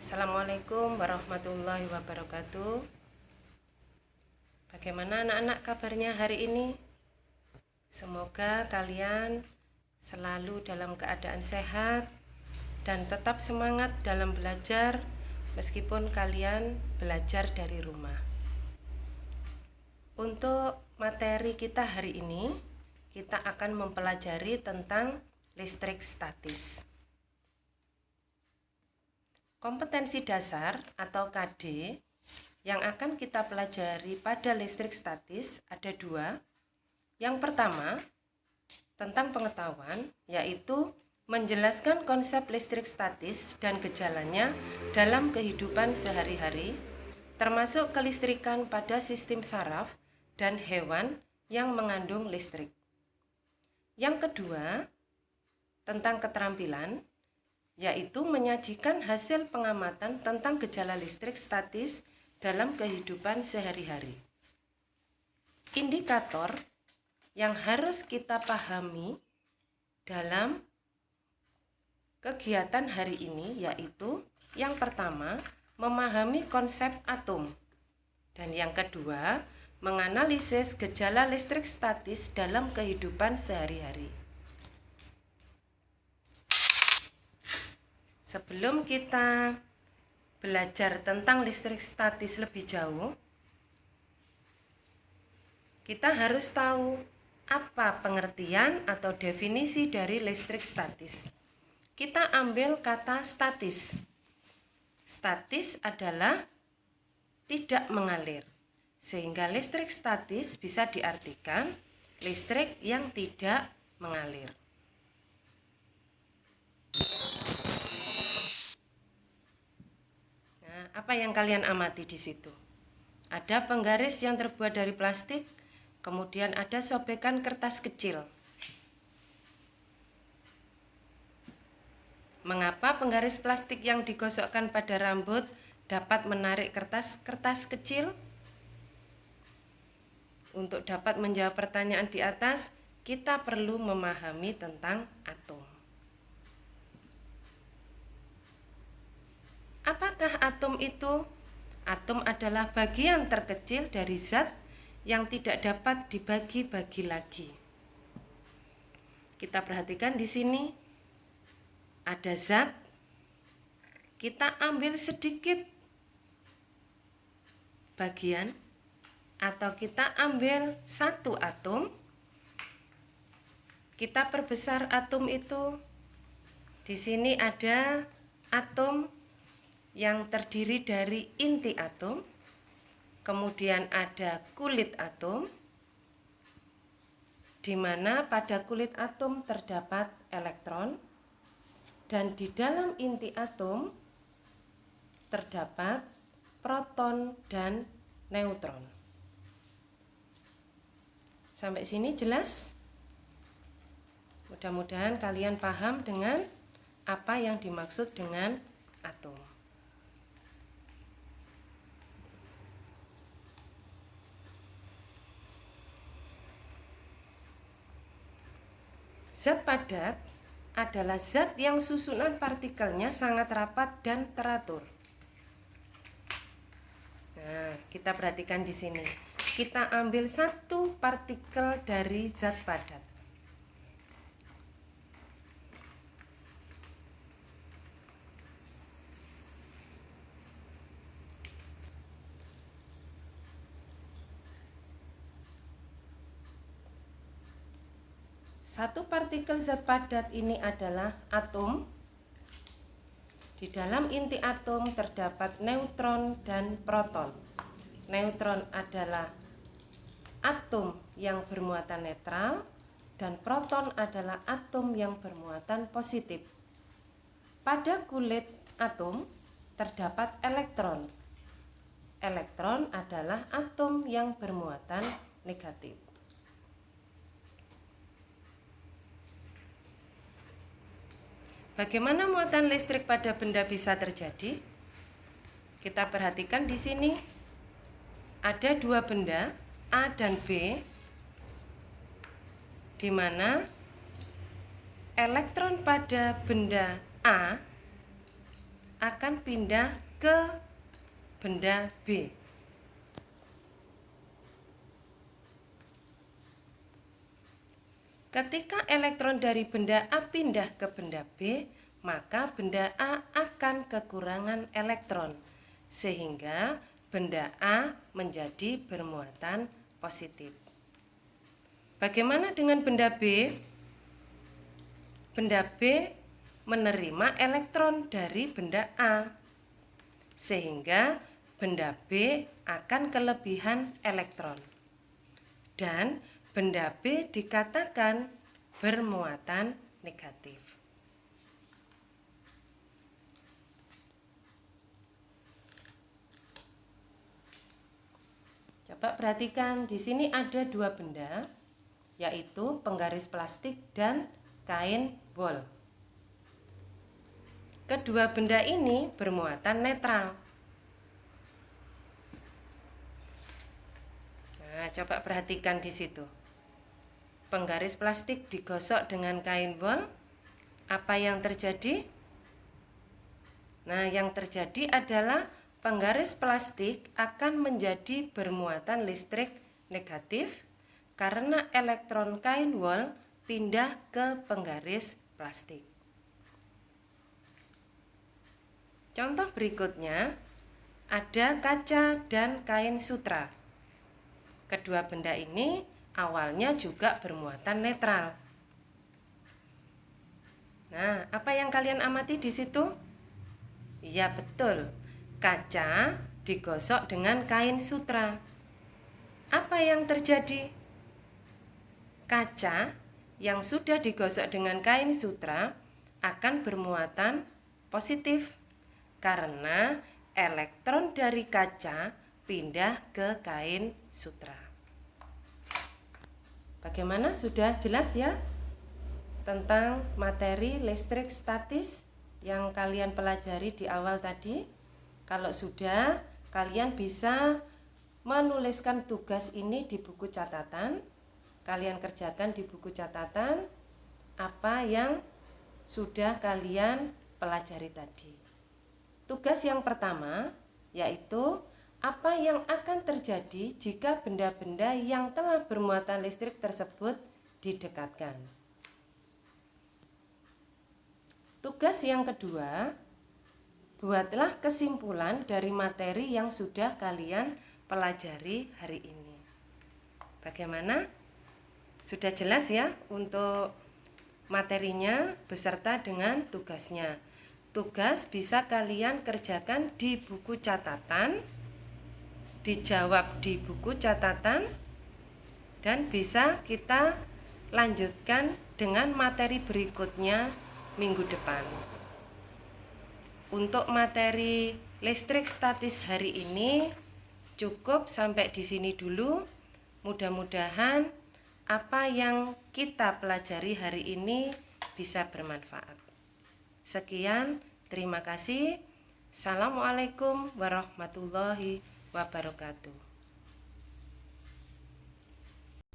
Assalamualaikum warahmatullahi wabarakatuh. Bagaimana anak-anak kabarnya hari ini? Semoga kalian selalu dalam keadaan sehat dan tetap semangat dalam belajar meskipun kalian belajar dari rumah. Untuk materi kita hari ini, kita akan mempelajari tentang listrik statis. Kompetensi dasar atau KD yang akan kita pelajari pada listrik statis ada dua. Yang pertama, tentang pengetahuan, yaitu menjelaskan konsep listrik statis dan gejalanya dalam kehidupan sehari-hari, termasuk kelistrikan pada sistem saraf dan hewan yang mengandung listrik. Yang kedua, tentang keterampilan, yaitu menyajikan hasil pengamatan tentang gejala listrik statis dalam kehidupan sehari-hari. Indikator yang harus kita pahami dalam kegiatan hari ini yaitu yang pertama, memahami konsep atom, dan yang kedua, menganalisis gejala listrik statis dalam kehidupan sehari-hari. Sebelum kita belajar tentang listrik statis lebih jauh, kita harus tahu apa pengertian atau definisi dari listrik statis. Kita ambil kata statis. Statis adalah tidak mengalir, sehingga listrik statis bisa diartikan listrik yang tidak mengalir. Apa yang kalian amati di situ? Ada penggaris yang terbuat dari plastik, kemudian ada sobekan kertas kecil. Mengapa penggaris plastik yang digosokkan pada rambut dapat menarik kertas kecil? Untuk dapat menjawab pertanyaan di atas, kita perlu memahami tentang atom. Apakah atom itu? Atom adalah bagian terkecil dari zat yang tidak dapat dibagi-bagi lagi. Kita perhatikan di sini ada zat. Kita ambil sedikit bagian atau kita ambil satu atom. Kita perbesar atom itu. Di sini ada atom yang terdiri dari inti atom, kemudian ada kulit atom, di mana pada kulit atom terdapat elektron, dan di dalam inti atom terdapat proton dan neutron. Sampai sini jelas? Mudah-mudahan kalian paham dengan apa yang dimaksud dengan atom. Zat padat adalah zat yang susunan partikelnya sangat rapat dan teratur. Nah, kita perhatikan di sini. Kita ambil satu partikel dari zat padat. Satu partikel zat padat ini adalah atom. Di dalam inti atom terdapat neutron dan proton. Neutron adalah atom yang bermuatan netral dan proton adalah atom yang bermuatan positif. Pada kulit atom terdapat elektron. Elektron adalah atom yang bermuatan negatif. Bagaimana muatan listrik pada benda bisa terjadi? Kita perhatikan di sini ada dua benda A dan B, di mana elektron pada benda A akan pindah ke benda B. Ketika elektron dari benda A pindah ke benda B, maka benda A akan kekurangan elektron, sehingga benda A menjadi bermuatan positif. Bagaimana dengan benda B? Benda B menerima elektron dari benda A, sehingga benda B akan kelebihan elektron. Dan benda B dikatakan bermuatan negatif. Coba perhatikan, di sini ada dua benda, yaitu penggaris plastik dan kain bol. Kedua benda ini bermuatan netral. Nah, coba perhatikan di situ. Penggaris plastik digosok dengan kain bol, apa yang terjadi? Nah, yang terjadi adalah penggaris plastik akan menjadi bermuatan listrik negatif karena elektron kain bol pindah ke penggaris plastik. Contoh berikutnya, ada kaca dan kain sutra. Kedua benda ini awalnya juga bermuatan netral. Nah, apa yang kalian amati di situ? Iya, betul. Kaca digosok dengan kain sutra. Apa yang terjadi? Kaca yang sudah digosok dengan kain sutra akan bermuatan positif karena elektron dari kaca pindah ke kain sutra. Bagaimana, sudah jelas ya tentang materi listrik statis yang kalian pelajari di awal tadi? Kalau sudah, kalian bisa menuliskan tugas ini di buku catatan. Kalian kerjakan di buku catatan apa yang sudah kalian pelajari tadi. Tugas yang pertama yaitu apa yang akan terjadi jika benda-benda yang telah bermuatan listrik tersebut didekatkan. Tugas yang kedua, buatlah kesimpulan dari materi yang sudah kalian pelajari hari ini. Bagaimana? Sudah jelas ya untuk materinya beserta dengan tugasnya. Tugas bisa kalian kerjakan di buku catatan, dijawab di buku catatan, dan bisa kita lanjutkan dengan materi berikutnya minggu depan. Untuk materi listrik statis hari ini cukup sampai di sini dulu. Mudah-mudahan apa yang kita pelajari hari ini bisa bermanfaat. Sekian, terima kasih. Assalamualaikum warahmatullahi wabarakatuh.